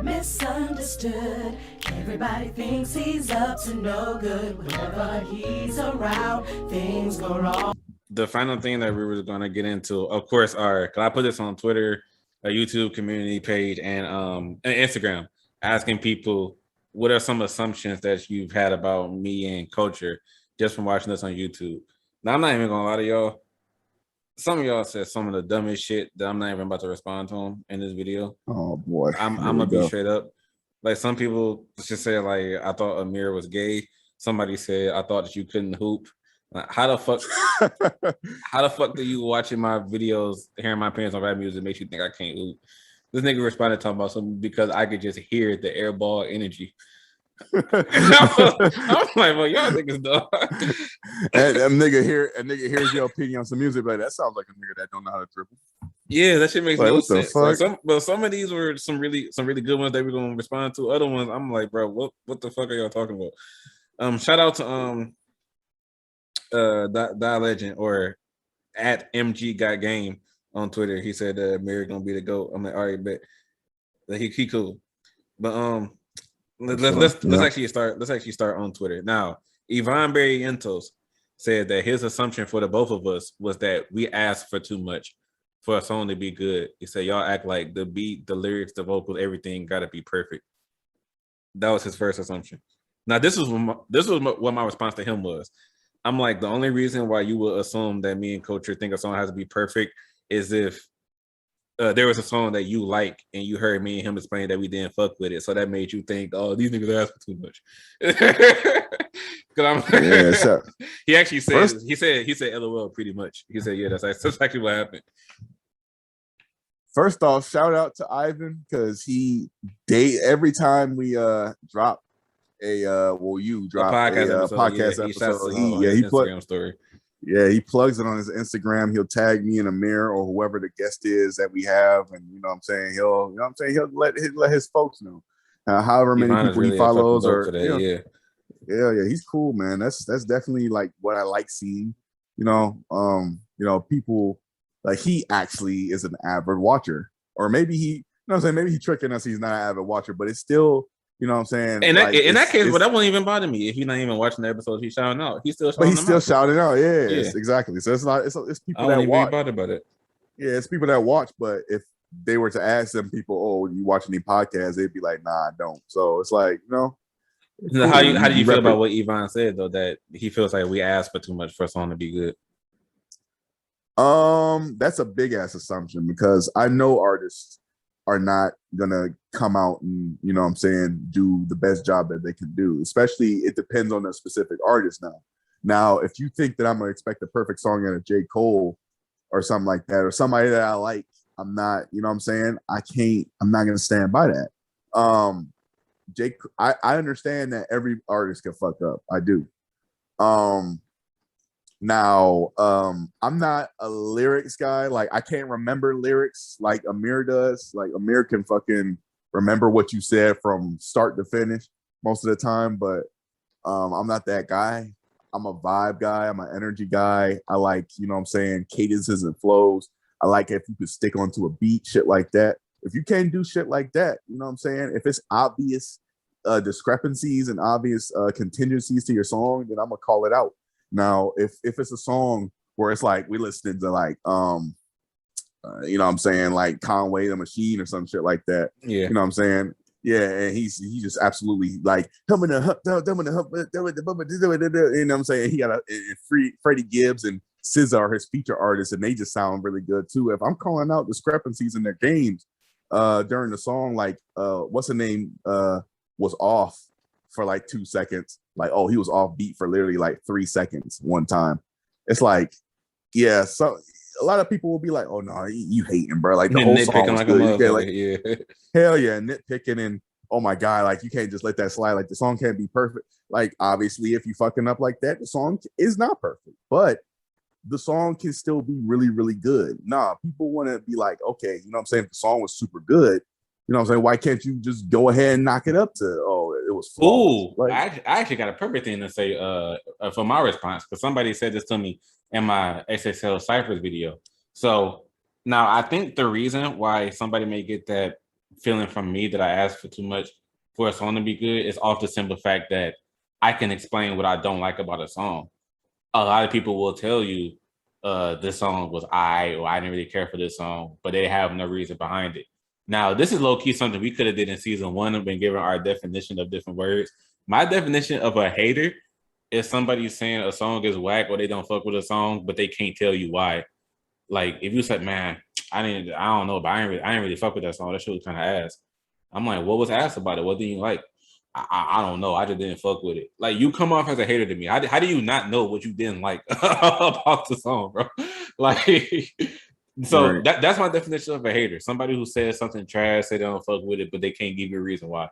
misunderstood. Everybody thinks he's up to no good. Whenever he's around, things go wrong. The final thing that we were going to get into, of course, cause I put this on Twitter, a YouTube community page, and Instagram, asking people what are some assumptions that you've had about me and culture just from watching this on YouTube. Now, I'm not even gonna lie to y'all. Some of y'all said some of the dumbest shit that I'm not even about to respond to them in this video. Oh boy, I'm gonna be straight up. Like some people just say, like, I thought Amir was gay. Somebody said I thought that you couldn't hoop. Like, how the fuck do you watching my videos, hearing my parents on rap music makes you think I can't hoop? This nigga responded talking about something because I could just hear the air ball energy. I'm like, well, y'all niggas dog. And a nigga hears your opinion on some music, like that sounds like a nigga that don't know how to dribble. Yeah, that shit makes no sense. Like, some of these were some really good ones that we're gonna respond to. Other ones, I'm like, bro, what the fuck are y'all talking about? Shout out to Die Legend or at MG Got Game on Twitter. He said Mary gonna be the GOAT. I'm like, all right, bet. Like, he cool. But let's actually start on Twitter. Now, Ivan Barrientos said that his assumption for the both of us was that we asked for too much for a song to be good. He said y'all act like the beat, the lyrics, the vocals, everything gotta be perfect. That was his first assumption. Now, this was what my response to him was. I'm like, the only reason why you would assume that me and Culture think a song has to be perfect is if there was a song that you like and you heard me and him explain that we didn't fuck with it, so that made you think, oh, these niggas ask for too much. He actually said he said LOL pretty much. He said, yeah, that's actually what happened. First off, shout out to Ivan because every time we drop a podcast episode. He Instagram story. Yeah, he plugs it on his Instagram. He'll tag me and Amir or whoever the guest is that we have, and he'll let his folks know. However many people he follows, or he's cool, man. That's definitely like what I like seeing. People like he actually is an avid watcher, or maybe maybe he's tricking us. He's not an avid watcher, but it's still. You know what I'm saying? In that case, but that won't even bother me if he's not even watching the episode. He's shouting out. He's still shouting out. Yeah, exactly. So it's people that watch. Bothered about it. Yeah, it's people that watch. But if they were to ask them people, "Oh, you watch any podcasts?" They'd be like, "Nah, I don't." So it's like, How do you feel about what Yvonne said though? That he feels like we asked for too much for a song to be good. That's a big ass assumption because I know artists are not gonna come out and do the best job that they can do. Especially, it depends on the specific artist. Now, if you think that I'm gonna expect a perfect song out of J. Cole or something like that, or somebody that I like, I'm not. You know what I'm saying? I'm not gonna stand by that. I understand that every artist can fuck up. I do. Now, I'm not a lyrics guy. Like, I can't remember lyrics like Amir does. Like, Amir can fucking remember what you said from start to finish most of the time, but I'm not that guy. I'm a vibe guy. I'm an energy guy. I like, cadences and flows. I like if you could stick onto a beat, shit like that. If you can't do shit like that, if it's obvious discrepancies and obvious contingencies to your song, then I'm gonna call it out. Now, if it's a song where it's like we listened to like like Conway the Machine or some shit like that. Yeah. You know what I'm saying? Yeah, and he just absolutely like you know what I'm saying? He got a Freddie Gibbs and SZA are his feature artists, and they just sound really good too. If I'm calling out discrepancies in their games during the song, like what's the name was off for like 2 seconds. Like, oh, he was off beat for literally like 3 seconds one time. It's like, yeah, so a lot of people will be like, oh no, you hating, bro. Like the whole song was good. Hell yeah, nitpicking and oh my God, like you can't just let that slide. Like the song can't be perfect. Like obviously, if you fucking up like that, the song is not perfect. But the song can still be really, really good. Nah, people want to be like, okay, you know what I'm saying? If the song was super good, you know what I'm saying? Why can't you just go ahead and knock it up to, oh, it was flawless. Ooh, I actually got a perfect thing to say for my response, because somebody said this to me in my SSL Cyphers video. So now I think the reason why somebody may get that feeling from me that I ask for too much for a song to be good. It's off the simple fact that I can explain what I don't like about a song. A lot of people will tell you this song was or I didn't really care for this song, but they have no reason behind it. Now, this is low-key something we could have did in season 1 and been given our definition of different words. My definition of a hater is somebody saying a song is whack or they don't fuck with a song, but they can't tell you why. Like if you said, man, I don't know, but I ain't really fuck with that song. That shit was kind of ass. I'm like, what was ass about it? What didn't you like? I don't know. I just didn't fuck with it. Like you come off as a hater to me. How do you not know what you didn't like about the song, bro? Like, so Right. that's my definition of a hater. Somebody who says something trash, say they don't fuck with it, but they can't give you a reason why.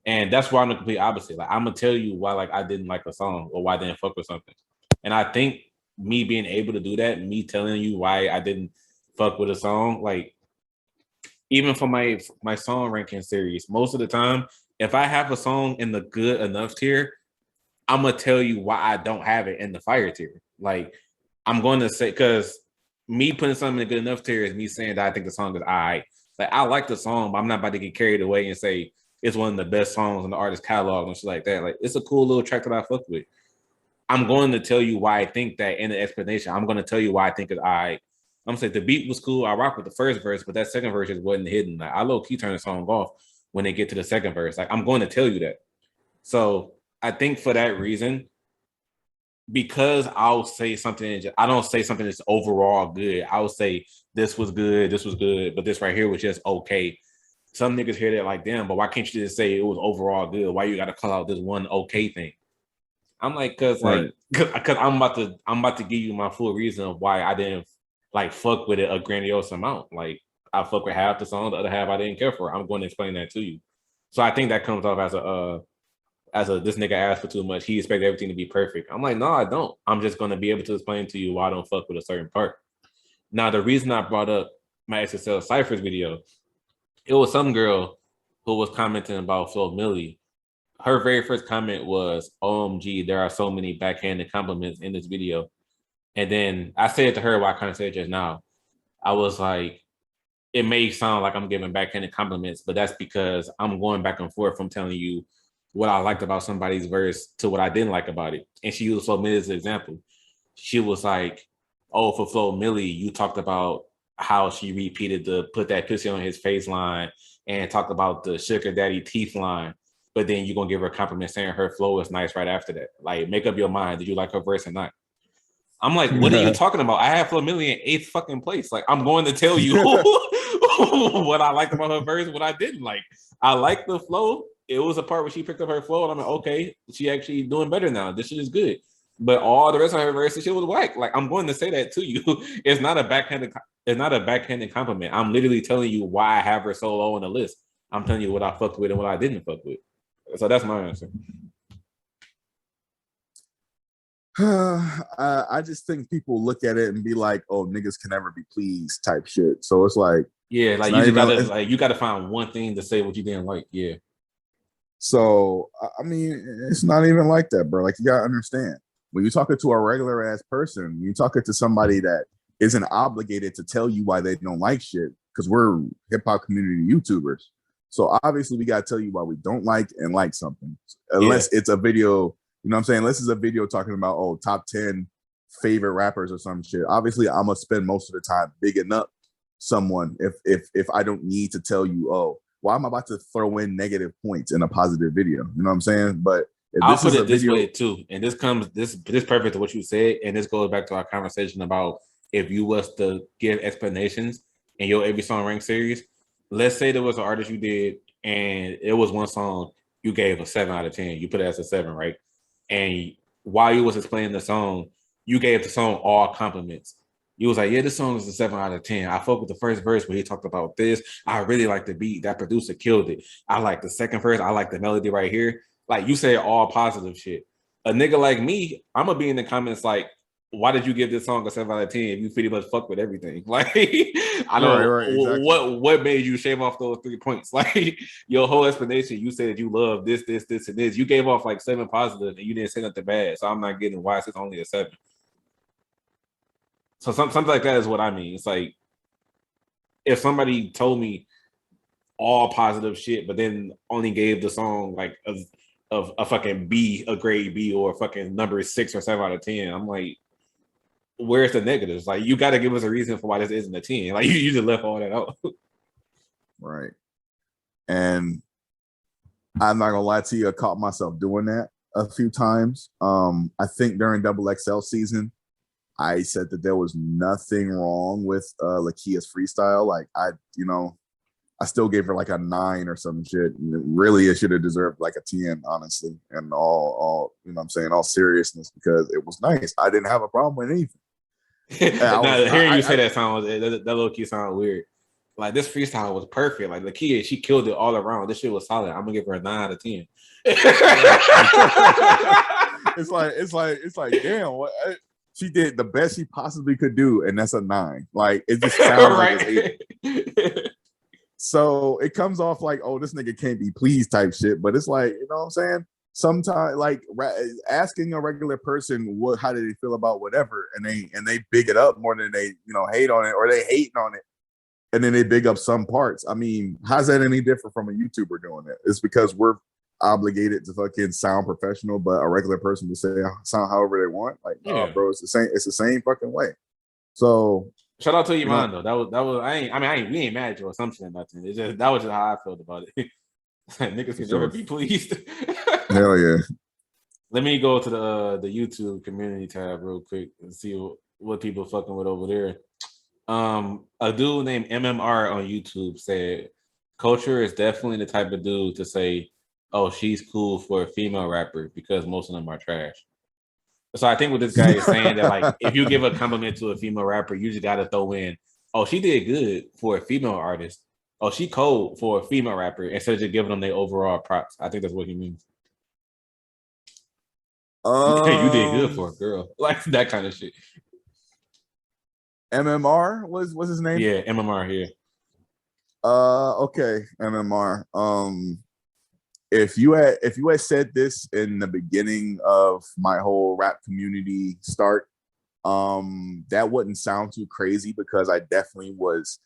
And that's why I'm the complete opposite. Like I'm gonna tell you why like I didn't like a song or why I didn't fuck with something. And I think me being able to do that, me telling you why I didn't fuck with a song, like even for my song ranking series, most of the time, if I have a song in the good enough tier, I'm gonna tell you why I don't have it in the fire tier. Like I'm going to say because me putting something in the good enough tier is me saying that I think the song is alright. Like I like the song, but I'm not about to get carried away and say it's one of the best songs in the artist catalog and shit like that. Like it's a cool little track that I fuck with. I'm going to tell you why I think that in the explanation. I'm going to tell you why I think it's alright. I'm saying the beat was cool. I rock with the first verse, but that second verse just wasn't hidden. Like I low key turn the song off when they get to the second verse. Like I'm going to tell you that. So I think for that reason, because I'll say something, I don't say something that's overall good. I'll say this was good, but this right here was just okay. Some niggas hear that like, damn, but why can't you just say it was overall good? Why you got to call out this one okay thing? I'm like, cause I'm about to give you my full reason of why I didn't like fuck with it a grandiose amount. Like I fuck with half the song, the other half I didn't care for. I'm going to explain that to you. So I think that comes off as a this nigga asked for too much. He expected everything to be perfect. I'm like, no, I don't. I'm just gonna be able to explain to you why I don't fuck with a certain part. Now, the reason I brought up my SSL Cyphers video, it was some girl who was commenting about Flo Millie. Her very first comment was, OMG, there are so many backhanded compliments in this video. And then I said to her what I kind of said just now. I was like, it may sound like I'm giving backhanded compliments, but that's because I'm going back and forth from telling you what I liked about somebody's verse to what I didn't like about it. And she used Flo Millie as an example. She was like, oh, for Flo Millie, you talked about how she repeated the put that pussy on his face line and talked about the sugar daddy teeth line. But then you're going to give her a compliment saying her flow is nice right after that. Like, make up your mind. Did you like her verse or not? I'm like, what are you talking about? I have Flo Millie in 8th fucking place. Like, I'm going to tell you what I liked about her verse, what I didn't like. I like the flow. It was a part where she picked up her flow, and I'm like, okay, she actually doing better now. This shit is good. But all the rest of her verse, shit was whack. Like, I'm going to say that to you. It's not a backhanded compliment. I'm literally telling you why I have her so low on the list. I'm telling you what I fucked with and what I didn't fuck with. So that's my answer. I just think people look at it and be like, "Oh, niggas can never be pleased," type shit. So it's like, yeah, like you gotta find one thing to say what you didn't like. Yeah. So I mean, it's not even like that, bro. Like you gotta understand when you're talking to a regular ass person, you're talking to somebody that isn't obligated to tell you why they don't like shit because we're hip hop community YouTubers. So obviously we gotta tell you why we don't like and like something, unless it's a video. You know what I'm saying? Unless it's a video talking about top 10 favorite rappers or some shit. Obviously, I'm gonna spend most of the time bigging up someone if I don't need to tell you, why am I about to throw in negative points in a positive video? You know what I'm saying? But I'll put it this way too, and this perfect to what you said, and this goes back to our conversation about if you was to give explanations in your every song rank series. Let's say there was an artist you did, and it was one song you gave a 7 out of 10. You put it as a 7, right? And while you was explaining the song, you gave the song all compliments. You was like, yeah, this song is a 7 out of 10. I fuck with the first verse where he talked about this. I really like the beat. That producer killed it. I like the second verse. I like the melody right here. Like you said, all positive shit. A nigga like me, I'm gonna be in the comments like, why did you give this song a 7 out of 10? You pretty much fuck with everything. Like, I don't know exactly. what made you shave off those 3 points. Like your whole explanation, you said you love this, and this. You gave off like 7 positive and you didn't say nothing bad. So I'm not getting why it's only a 7. So something like that is what I mean. It's like if somebody told me all positive shit, but then only gave the song like a fucking B, a grade B, or a fucking number 6 or 7 out of 10. I'm like, where's the negatives? Like, you got to give us a reason for why this isn't a 10. Like, you just left all that out. Right. And I'm not gonna lie to you, I caught myself doing that a few times. I think during Double XL season, I said that there was nothing wrong with Lakia's freestyle. Like I still gave her like a 9 or some shit. And really, it should have deserved like a 10, honestly. And all you know what I'm saying, all seriousness, because it was nice. I didn't have a problem with anything. Hearing you say that sound, that low key sound weird. Like, this freestyle was perfect. Like, Lakia, she killed it all around. This shit was solid. I'm gonna give her a 9 out of 10. It's like, damn, what she did the best she possibly could do, and that's a 9. Like, it just sounds right. like it's 8. So it comes off like, oh, this nigga can't be pleased type shit. But it's like, you know what I'm saying? Sometimes, like, asking a regular person how do they feel about whatever, and they big it up more than they hate on it, or they hating on it, and then they big up some parts. I mean, how's that any different from a YouTuber doing it? It's because we're obligated to fucking sound professional, but a regular person to say sound however they want. Like, no, bro, it's the same. It's the same fucking way. So shout out to Iman though. That was we ain't mad at your assumption or nothing. It's just that was just how I felt about it. Niggas can never be pleased. Hell yeah. Let me go to the YouTube community tab real quick and see what people fucking with over there. A dude named MMR on YouTube said Kulture is definitely the type of dude to say, oh, she's cool for a female rapper because most of them are trash. So I think what this guy is saying that, like, if you give a compliment to a female rapper, you just got to throw in, oh, she did good for a female artist. Oh, she cold for a female rapper, instead of just giving them their overall props. I think that's what he means. You did good for a girl. Like, that kind of shit. MMR what's his name? Yeah, MMR here. Okay, MMR. If you had said this in the beginning of my whole rap community start, that wouldn't sound too crazy, because I definitely was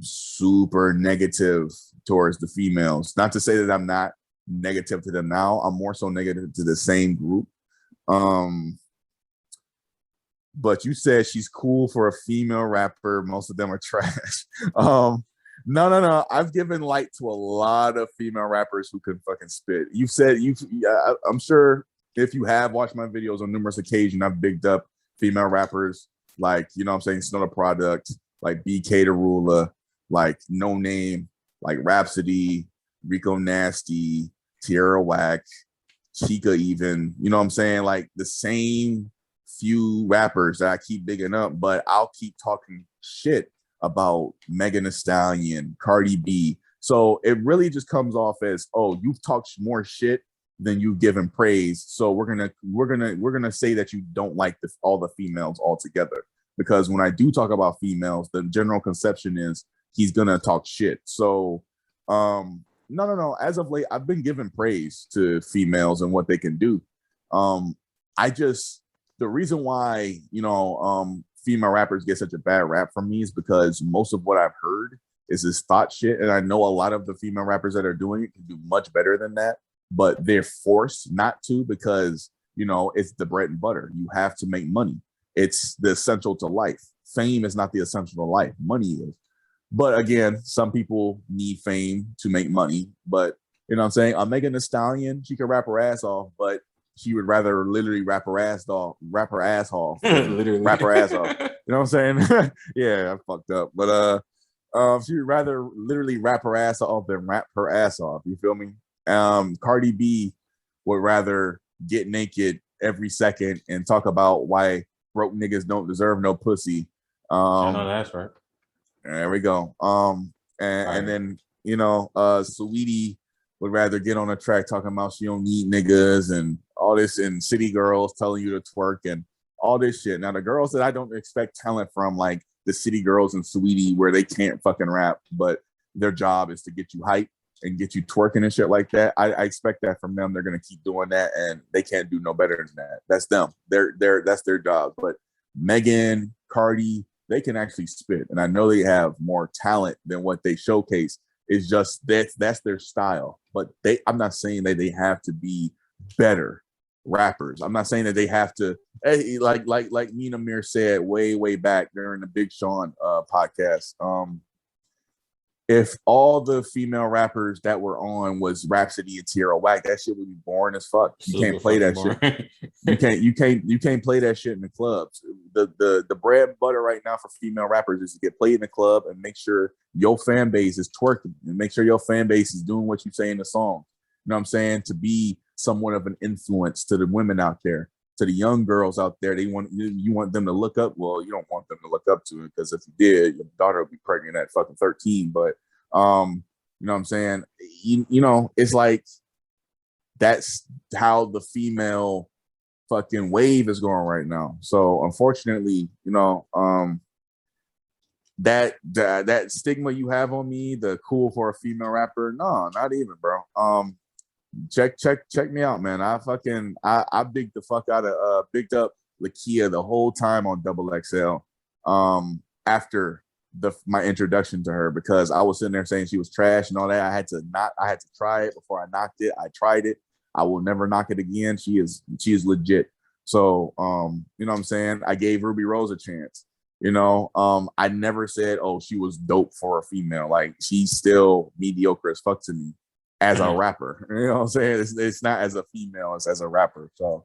super negative towards the females. Not to say that I'm not negative to them now. I'm more so negative to the same group. But you said she's cool for a female rapper. Most of them are trash. No. I've given light to a lot of female rappers who can fucking spit. You said I'm sure if you have watched my videos on numerous occasions, I've bigged up female rappers like, you know what I'm saying, Snow the Product, like BK the Ruler, like No Name, like Rhapsody, Rico Nasty, Tierra Whack, Chica, even, you know what I'm saying, like the same few rappers that I keep bigging up, but I'll keep talking shit about Megan Thee Stallion, Cardi B. So it really just comes off as, oh, you've talked more shit than you've given praise. So we're gonna say that you don't like all the females altogether. Because when I do talk about females, the general conception is he's gonna talk shit. So no. As of late, I've been giving praise to females and what they can do. The reason why, female rappers get such a bad rap from me is because most of what I've heard is this thought shit. And I know a lot of the female rappers that are doing it can do much better than that, but they're forced not to, because, it's the bread and butter. You have to make money. It's the essential to life. Fame is not the essential to life. Money is. But again, some people need fame to make money. But, you know what I'm saying? I'm Megan Thee Stallion. She can rap her ass off, but she would rather literally rap her ass off. Literally rap her ass off. You know what I'm saying? Yeah, I fucked up. But she would rather literally rap her ass off than rap her ass off. You feel me? Cardi B would rather get naked every second and talk about why broke niggas don't deserve no pussy. I know that's right. There we go. And then, Saweetie would rather get on a track talking about she don't need niggas and all this, and city girls telling you to twerk and all this shit. Now, the girls that I don't expect talent from, like the city girls and Saweetie, where they can't fucking rap, but their job is to get you hype and get you twerking and shit like that. I expect that from them. They're gonna keep doing that, and they can't do no better than that. That's them. That's their job. But Megan, Cardi, they can actually spit, and I know they have more talent than what they showcase. It's just that's their style. But I'm not saying that they have to be better rappers. I'm not saying that they have to, like me and Amir said way back during the Big Sean podcast. If all the female rappers that were on was Rhapsody and Tierra Whack, that shit would be boring as fuck. You can't play that shit. You can't play that shit in the clubs. The bread and butter right now for female rappers is to get played in the club and make sure your fan base is twerking and make sure your fan base is doing what you say in the song. You know what I'm saying? To be somewhat of an influence to the women out there, to the young girls out there. You want them to look up. Well, you don't want them to look up to it, because if you did, your daughter would be pregnant at fucking 13. But you know what I'm saying? You know, it's like that's how the female fucking wave is going right now. So unfortunately, you know, that stigma you have on me, the cool for a female rapper, no, not even, bro. Check me out, man. I bigged the fuck out of bigged up Lakia the whole time on Double XL. After my introduction to her, because I was sitting there saying she was trash and all that. I had to try it before I knocked it. I tried it. I will never knock it again. She is legit. So you know what I'm saying? I gave Ruby Rose a chance. You know, I never said, oh, she was dope for a female. Like, she's still mediocre as fuck to me as a rapper. You know what I'm saying? It's not as a female, it's as a rapper. So